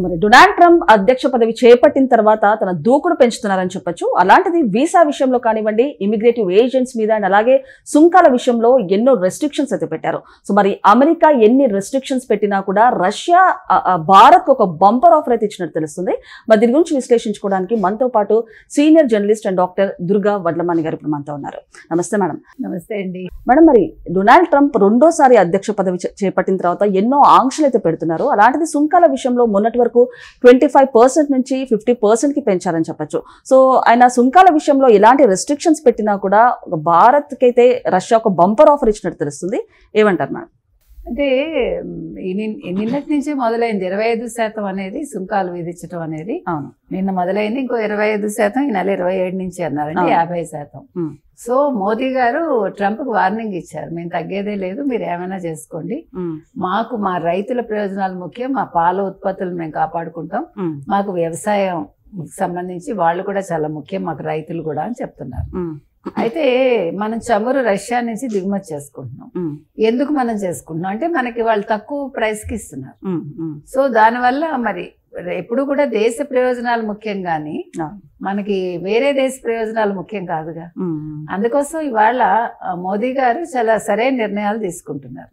మరి Donald Trump అధ్యక్ష పదవి చేపట్టిన తర్వాత తన దూకుడు పెంచుతున్నారని చెప్పొచ్చు. అలాంటిది వీసా విషయంలో కానివ్వండి, ఇమిగ్రేటివ్ ఏజెంట్స్ మీద అండ్ అలాగే సుంకాల విషయంలో ఎన్నో రెస్ట్రిక్షన్స్ అయితే పెట్టారు. సో మరి అమెరికా ఎన్ని రెస్ట్రిక్షన్స్ పెట్టినా కూడా రష్యా భారత్ ఒక బంపర్ ఆఫర్ అయితే ఇచ్చినట్టు తెలుస్తుంది. మరి దీని గురించి విశ్లేషించుకోవడానికి మనతో పాటు senior journalist and doctor Durga Vadlamani గారు ఇప్పుడు మనతో ఉన్నారు. నమస్తే మేడం. నమస్తే అండి మేడం, మరి డొనాల్డ్ ట్రంప్ రెండోసారి అధ్యక్ష పదవి చేపట్టిన తర్వాత ఎన్నో ఆంక్షలు అయితే పెడుతున్నారు. అలాంటిది సుంకాల విషయంలో మొన్నటి వరకు 25% నుంచి 50% కి పెంచారని చెప్పొచ్చు. సో ఆయన సుంకాల విషయంలో ఎలాంటి రెస్ట్రిక్షన్స్ పెట్టినా కూడా భారత్ కి అయితే రష్యా ఒక బంపర్ ఆఫర్ ఇచ్చినట్టు తెలుస్తుంది. ఏమంటారు మేడం? అంటే నిన్నటి నుంచే మొదలైంది 25% అనేది సుంకాలు విధించడం అనేది. అవును, నిన్న మొదలైంది. ఇంకో 25% ఈ నెల 27 నుంచి అన్నారండి, 50%. సో మోదీ గారు ట్రంప్ కు వార్నింగ్ ఇచ్చారు, మేము తగ్గేదే లేదు, మీరు ఏమైనా చేసుకోండి, మాకు మా రైతుల ప్రయోజనాలు ముఖ్యం, మా పాల ఉత్పత్తులు మేము కాపాడుకుంటాం, మాకు వ్యవసాయం సంబంధించి వాళ్ళు కూడా చాలా ముఖ్యం, మాకు రైతులు కూడా అని చెప్తున్నారు. అయితే మనం చమురు రష్యా నుంచి దిగుమతి చేసుకుంటున్నాం. ఎందుకు మనం చేసుకుంటున్నాం అంటే మనకి వాళ్ళు తక్కువ ప్రైస్ కి ఇస్తున్నారు. సో దానివల్ల మరి ఎప్పుడు కూడా దేశ ప్రయోజనాలు ముఖ్యం గాని మనకి వేరే దేశ ప్రయోజనాలు ముఖ్యం కాదుగా. అందుకోసం ఇవాళ మోదీ గారు చాలా సరైన నిర్ణయాలు తీసుకుంటున్నారు.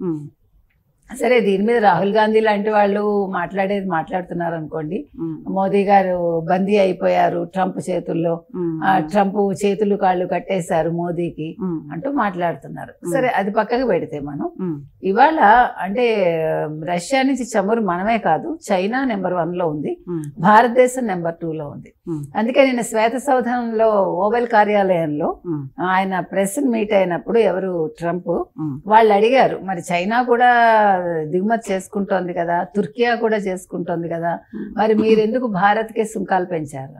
సరే, దీని మీద రాహుల్ గాంధీ లాంటి వాళ్ళు మాట్లాడుతున్నారు అనుకోండి, మోదీ గారు బందీ అయిపోయారు ట్రంప్ చేతుల్లో, ట్రంప్ చేతులు కాళ్ళు కట్టేశారు మోదీకి అంటూ మాట్లాడుతున్నారు. సరే, అది పక్కకు పెడితే మనం ఇవాళ అంటే రష్యా నుంచి చమురు మనమే కాదు, చైనా నెంబర్ 1 లో ఉంది, భారతదేశం నెంబర్ 2 లో ఉంది. అందుకే నేను శ్వేత సౌధంలో ఓవెల్ కార్యాలయంలో ఆయన ప్రెస్ మీట్ అయినప్పుడు ఎవరు ట్రంప్ వాళ్ళు అడిగారు, మరి చైనా కూడా దిగుమతి చేసుకుంటోంది కదా, తుర్కియా కూడా చేసుకుంటోంది కదా, మరి మీరెందుకు భారత్కే సుంకాలు పెంచారు?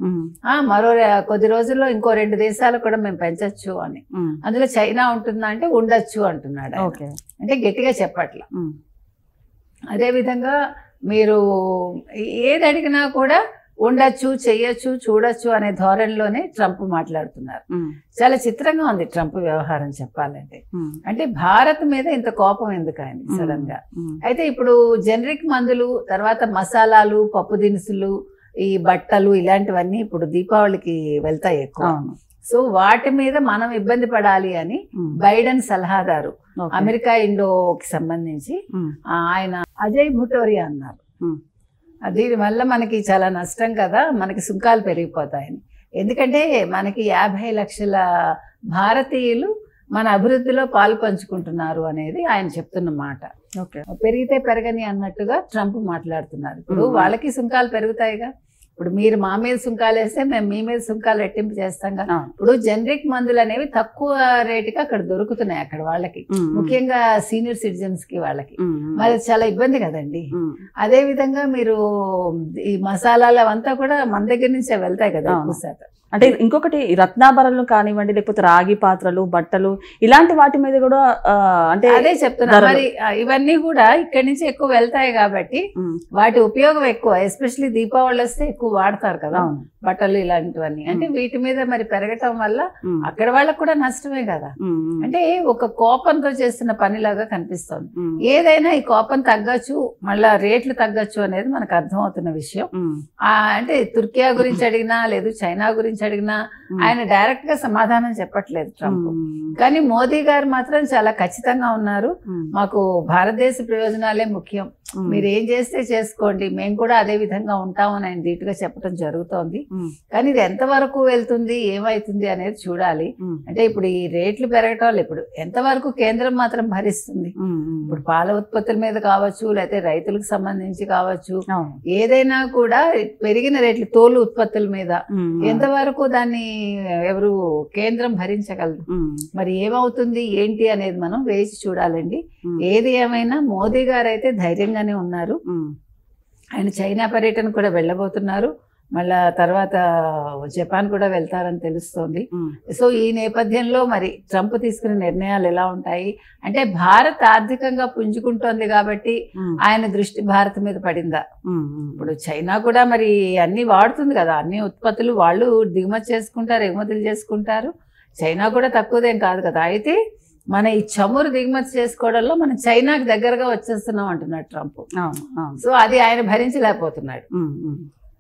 మరో కొద్ది రోజుల్లో ఇంకో 2 దేశాలు కూడా మేము పెంచొచ్చు అని. అందులో చైనా ఉంటుందా అంటే ఉండొచ్చు అంటున్నాడు. అంటే గట్టిగా చెప్పట్ల. అదేవిధంగా మీరు ఏది అడిగినా కూడా ఉండొచ్చు, చెయ్యొచ్చు, చూడొచ్చు అనే ధోరణిలోనే ట్రంప్ మాట్లాడుతున్నారు. చాలా చిత్రంగా ఉంది ట్రంప్ వ్యవహారం చెప్పాలంటే. అంటే భారత్ మీద ఇంత కోపం ఎందుకు ఆయన సడన్ గా? అయితే ఇప్పుడు జనరిక్ మందులు, తర్వాత మసాలాలు, పప్పు దినుసులు, ఈ బట్టలు ఇలాంటివన్నీ ఇప్పుడు దీపావళికి వెళ్తాయి ఎక్కువ. సో వాటి మీద మనం ఇబ్బంది పడాలి అని బైడెన్ సలహాదారు అమెరికా ఇండోకి సంబంధించి ఆయన అజయ్ భుటోరియా అన్నారు, దీనివల్ల మనకి చాలా నష్టం కదా, మనకి సుంకాలు పెరిగిపోతాయని. ఎందుకంటే మనకి 50 లక్షల భారతీయులు మన అభివృద్ధిలో పాలు పంచుకుంటున్నారు అనేది ఆయన చెప్తున్న మాట. పెరిగితే పెరగని అన్నట్టుగా ట్రంప్ మాట్లాడుతున్నారు. ఇప్పుడు వాళ్ళకి సుంకాలు పెరుగుతాయిగా. ఇప్పుడు మీరు మా మీద సుంకాలు వేస్తే మేము మీ మీద సుంకాలు రెట్టింపు చేస్తాంగా. ఇప్పుడు జనరిక్ మందులు అనేవి తక్కువ రేటుకి అక్కడ దొరుకుతున్నాయి అక్కడ వాళ్ళకి, ముఖ్యంగా సీనియర్ సిటిజన్స్ కి వాళ్ళకి. మరి చాలా ఇబ్బంది కదండి. అదే విధంగా మీరు ఈ మసాలాలు అవంతా కూడా మన దగ్గర నుంచే వెళ్తాయి కదా ఎక్కువ శాతం. అంటే ఇంకొకటి రత్నాభరణలు కానివ్వండి, లేకపోతే రాగి పాత్రలు, బట్టలు ఇలాంటి వాటి మీద కూడా అంటే అదే చెప్తున్నా. మరి ఇవన్నీ కూడా ఇక్కడి నుంచి ఎక్కువ వెళ్తాయి కాబట్టి వాటి ఉపయోగం ఎక్కువ. ఎస్పెషల్లీ దీపావళి వస్తే ఎక్కువ వాడతారు కదా బట్టలు ఇలాంటివన్నీ. అంటే వీటి మీద మరి పెరగటం వల్ల అక్కడ వాళ్ళకు కూడా నష్టమే కదా. అంటే ఒక కోపంతో చేస్తున్న పనిలాగా కనిపిస్తోంది. ఏదైనా ఈ కోపం తగ్గచ్చు, మళ్ళా రేట్లు తగ్గచ్చు అనేది మనకు అర్థమవుతున్న విషయం. అంటే తుర్కియా గురించి అడిగినా లేదు చైనా గురించి అడిగినా ఆయన డైరెక్ట్ గా సమాధానం చెప్పట్లేదు ట్రంప్. కానీ మోదీ గారు మాత్రం చాలా ఖచ్చితంగా ఉన్నారు, మాకు భారతదేశ ప్రయోజనాలే ముఖ్యం, మీరు ఏం చేస్తే చేసుకోండి, మేము కూడా అదే విధంగా ఉంటామని ఆయన ధీటుగా చెప్పడం జరుగుతోంది. కానీ ఇది ఎంతవరకు వెళ్తుంది, ఏమైతుంది అనేది చూడాలి. అంటే ఇప్పుడు ఈ రేట్లు పెరగటం వల్ల ఇప్పుడు ఎంతవరకు కేంద్రం మాత్రం భరిస్తుంది? ఇప్పుడు పాల ఉత్పత్తుల మీద కావచ్చు, లేకపోతే రైతులకు సంబంధించి కావచ్చు, ఏదైనా కూడా పెరిగిన రేట్లు, తోలు ఉత్పత్తుల మీద ఎంతవరకు దాన్ని ఎవరు కేంద్రం భరించగలరు? మరి ఏమవుతుంది ఏంటి అనేది మనం వేచి చూడాలండి. ఏది ఏమైనా మోదీ గారు అయితే ధైర్యంగానే ఉన్నారు. ఆయన చైనా పర్యటన కూడా వెళ్ళబోతున్నారు, మళ్ళా తర్వాత జపాన్ కూడా వెళ్తారని తెలుస్తోంది. సో ఈ నేపథ్యంలో మరి ట్రంప్ తీసుకునే నిర్ణయాలు ఎలా ఉంటాయి అంటే, భారత్ ఆర్థికంగా పుంజుకుంటోంది కాబట్టి ఆయన దృష్టి భారత్ మీద పడిందా? ఇప్పుడు చైనా కూడా మరి అన్ని వాడుతుంది కదా, అన్ని ఉత్పత్తులు వాళ్ళు దిగుమతి చేసుకుంటారు, ఎగుమతులు చేసుకుంటారు. చైనా కూడా తక్కువదేం కాదు కదా. అయితే మన ఈ చమురు దిగుమతి చేసుకోవడంలో మనం చైనాకి దగ్గరగా వచ్చేస్తున్నాం అంటున్నాడు ట్రంప్. సో అది ఆయన భరించలేకపోతున్నాడు.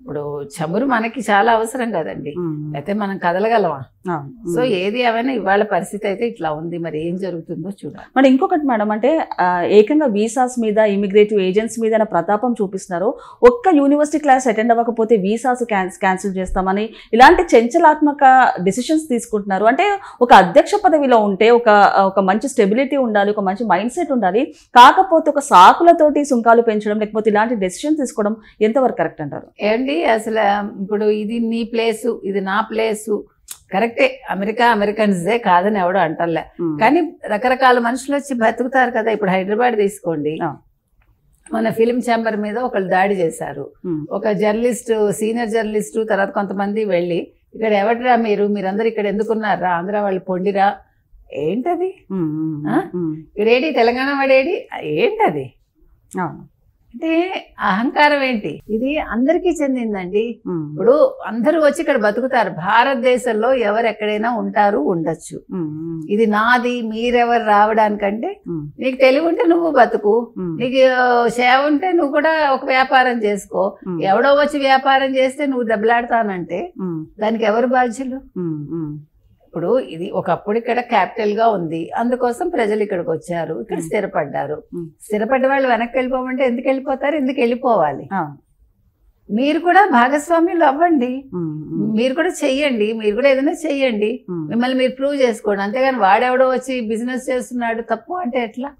ఇప్పుడు చమురు మనకి చాలా అవసరం కదండి, అయితే మనం కదలగలమా? సో ఏది ఏమైనా ఇవాళ పరిస్థితి అయితే ఇట్లా ఉంది, మరి ఏం జరుగుతుందో చూడాలి. మరి ఇంకొకటి మేడం, అంటే ఏకంగా వీసాస్ మీద ఇమిగ్రేటివ్ ఏజెంట్స్ మీద ప్రతాపం చూపిస్తున్నారు. ఒక్క యూనివర్సిటీ క్లాస్ అటెండ్ అవ్వకపోతే వీసాస్ క్యాన్సిల్ చేస్తామని ఇలాంటి చంచలాత్మక డిసిషన్స్ తీసుకుంటున్నారు. అంటే ఒక అధ్యక్ష పదవిలో ఉంటే ఒక మంచి స్టెబిలిటీ ఉండాలి, ఒక మంచి మైండ్ సెట్ ఉండాలి. కాకపోతే ఒక సాకులతోటి సుంకాలు పెంచడం లేకపోతే ఇలాంటి డెసిషన్ తీసుకోవడం ఎంతవరకు కరెక్ట్ అంటారు? ఏంటి అసలు ఇప్పుడు ఇది నీ ప్లేసు, ఇది నా ప్లేసు, కరెక్టే, అమెరికన్స్దే కాదని ఎవడో అంటలే. కానీ రకరకాల మనుషులు వచ్చి బతుకుతారు కదా. ఇప్పుడు హైదరాబాద్ తీసుకోండి, మన ఫిలిం ఛాంబర్ మీద ఒకళ్ళు దాడి చేశారు. ఒక జర్నలిస్ట్, సీనియర్ జర్నలిస్టు, తర్వాత కొంతమంది వెళ్ళి ఇక్కడ ఎవడరా మీరందరూ ఇక్కడ ఎందుకున్నారా, ఆంధ్ర వాళ్ళు పొండిరా, ఏంటది? ఇక్కడేడి తెలంగాణ వాడేడి, ఏంటది? అంటే అహంకారం ఏంటి? ఇది అందరికీ చెందిందండి. ఇప్పుడు అందరూ వచ్చి ఇక్కడ బతుకుతారు. భారతదేశంలో ఎవరు ఎక్కడైనా ఉంటారు, ఉండొచ్చు. ఇది నాది, మీరెవరు రావడానికంటే నీకు తెలివి ఉంటే నువ్వు బతుకు, నీకు సేవ ఉంటే నువ్వు కూడా ఒక వ్యాపారం చేసుకో. ఎవడో వచ్చి వ్యాపారం చేస్తే నువ్వు దెబ్బలాడతానంటే దానికి ఎవరు బాధ్యులు? ఇప్పుడు ఇది ఒకప్పుడు ఇక్కడ క్యాపిటల్ గా ఉంది, అందుకోసం ప్రజలు ఇక్కడికి వచ్చారు, ఇక్కడ స్థిరపడ్డారు. స్థిరపడ్డ వాళ్ళు వెనక్కి వెళ్ళిపోమంటే ఎందుకు వెళ్ళిపోతారు? ఎందుకు వెళ్ళిపోవాలి? మీరు కూడా భాగస్వామ్యులు అవ్వండి, మీరు కూడా చెయ్యండి, మీరు కూడా ఏదైనా చెయ్యండి, మిమ్మల్ని మీరు ప్రూవ్ చేసుకోండి. అంతేగాని వాడెవడో వచ్చి బిజినెస్ చేస్తున్నాడు తప్పు అంటే ఎట్లా?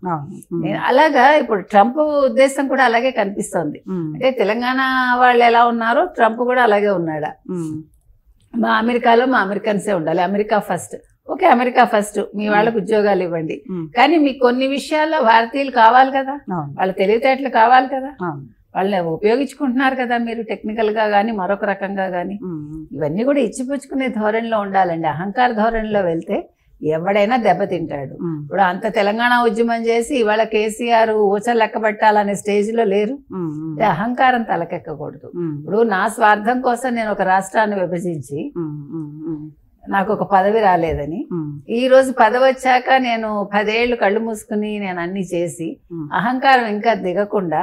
అలాగా ఇప్పుడు ట్రంప్ ఉద్దేశం కూడా అలాగే కనిపిస్తోంది. అంటే తెలంగాణ వాళ్ళు ఎలా ఉన్నారో ట్రంప్ కూడా అలాగే ఉన్నాడా? మా అమెరికాలో మా అమెరికన్సే ఉండాలి, America first. Okay, America first, మీ వాళ్ళకు ఉద్యోగాలు ఇవ్వండి. కానీ మీకు కొన్ని విషయాల్లో భారతీయులు కావాలి కదా, వాళ్ళ తెలివితేటలు కావాలి కదా, వాళ్ళని ఉపయోగించుకుంటున్నారు కదా మీరు టెక్నికల్ గా గానీ మరొక రకంగా గానీ. ఇవన్నీ కూడా ఇచ్చిపుచ్చుకునే ధోరణిలో ఉండాలండి. అహంకార ధోరణిలో వెళ్తే ఎవడైనా దెబ్బతింటాడు. ఇప్పుడు అంత తెలంగాణ ఉద్యమం చేసి ఇవాళ కేసీఆర్ ఊచలు లెక్క పెట్టాలనే స్టేజ్ లో లేరు. అహంకారం తలకెక్కకూడదు. ఇప్పుడు నా స్వార్థం కోసం నేను ఒక రాష్ట్రాన్ని విభజించి నాకు ఒక పదవి రాలేదని, ఈ రోజు పదవి వచ్చాక నేను 10 ఏళ్లు కళ్ళు మూసుకుని నేను అన్ని చేసి అహంకారం ఇంకా దిగకుండా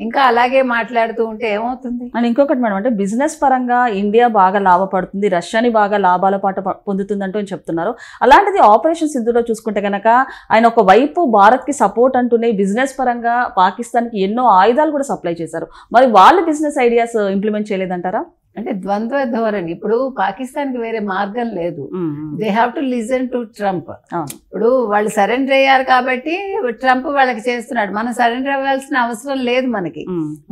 ఇంకా అలాగే మాట్లాడుతూ ఉంటే ఏమవుతుంది? అండ్ ఇంకొకటి మేడం, అంటే బిజినెస్ పరంగా ఇండియా బాగా లాభపడుతుంది, రష్యాని బాగా లాభాల పాట పొందుతుందంటూ చెప్తున్నారు. అలాంటిది ఆపరేషన్ సింధులో చూసుకుంటే కనుక ఆయన ఒక వైపు భారత్ కి సపోర్ట్ అంటూనే బిజినెస్ పరంగా పాకిస్తాన్ కి ఎన్నో ఆయుధాలు కూడా సప్లై చేశారు. మరి వాళ్ళు బిజినెస్ ఐడియాస్ ఇంప్లిమెంట్ చేయలేదంటారా? అంటే ద్వంద్వ ధోరణి. ఇప్పుడు పాకిస్తాన్ కి వేరే మార్గం లేదు, they have to listen to Trump. ఇప్పుడు వాళ్ళు సరెండర్ అయ్యారు కాబట్టి ట్రంప్ వాళ్ళకి చేస్తున్నాడు. మనం సరెండర్ అవ్వాల్సిన అవసరం లేదు, మనకి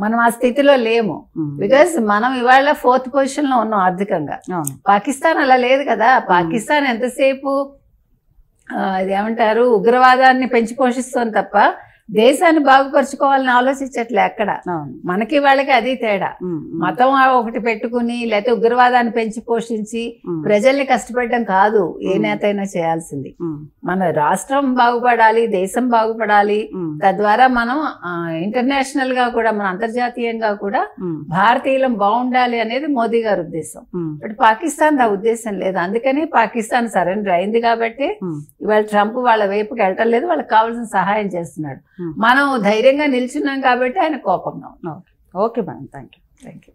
మనం ఆ స్థితిలో లేము. బికాస్ మనం ఇవాళ 4th పొజిషన్ లో ఉన్నాం ఆర్థికంగా. పాకిస్తాన్ అలా లేదు కదా. పాకిస్తాన్ ఎంతసేపు ఇదేమంటారు ఉగ్రవాదాన్ని పెంచి పోషిస్తోంది తప్ప దేశాన్ని బాగుపరుచుకోవాలని ఆలోచించట్లే ఎక్కడ. మనకి వాళ్ళకి అది తేడా. మతం ఒకటి పెట్టుకుని లేకపోతే ఉగ్రవాదాన్ని పెంచి పోషించి ప్రజల్ని కష్టపెట్టడం కాదు ఏ నేత అయినా చేయాల్సింది. మన రాష్ట్రం బాగుపడాలి, దేశం బాగుపడాలి, తద్వారా మనం ఇంటర్నేషనల్ గా కూడా మన అంతర్జాతీయంగా కూడా భారతీయులం బాగుండాలి అనేది మోదీ గారి ఉద్దేశం. బట్ పాకిస్తాన్ ఆ ఉద్దేశం లేదు. అందుకని పాకిస్తాన్ సరెండర్ అయింది కాబట్టి ఇవాళ ట్రంప్ వాళ్ళ వైపుకి వెళ్ళటం లేదు, వాళ్ళకి కావాల్సిన సహాయం చేస్తున్నాడు. మనం ధైర్యంగా నిల్చున్నాం కాబట్టి ఆయన కోపంగా ఉన్నాం. Okay madam, thank you.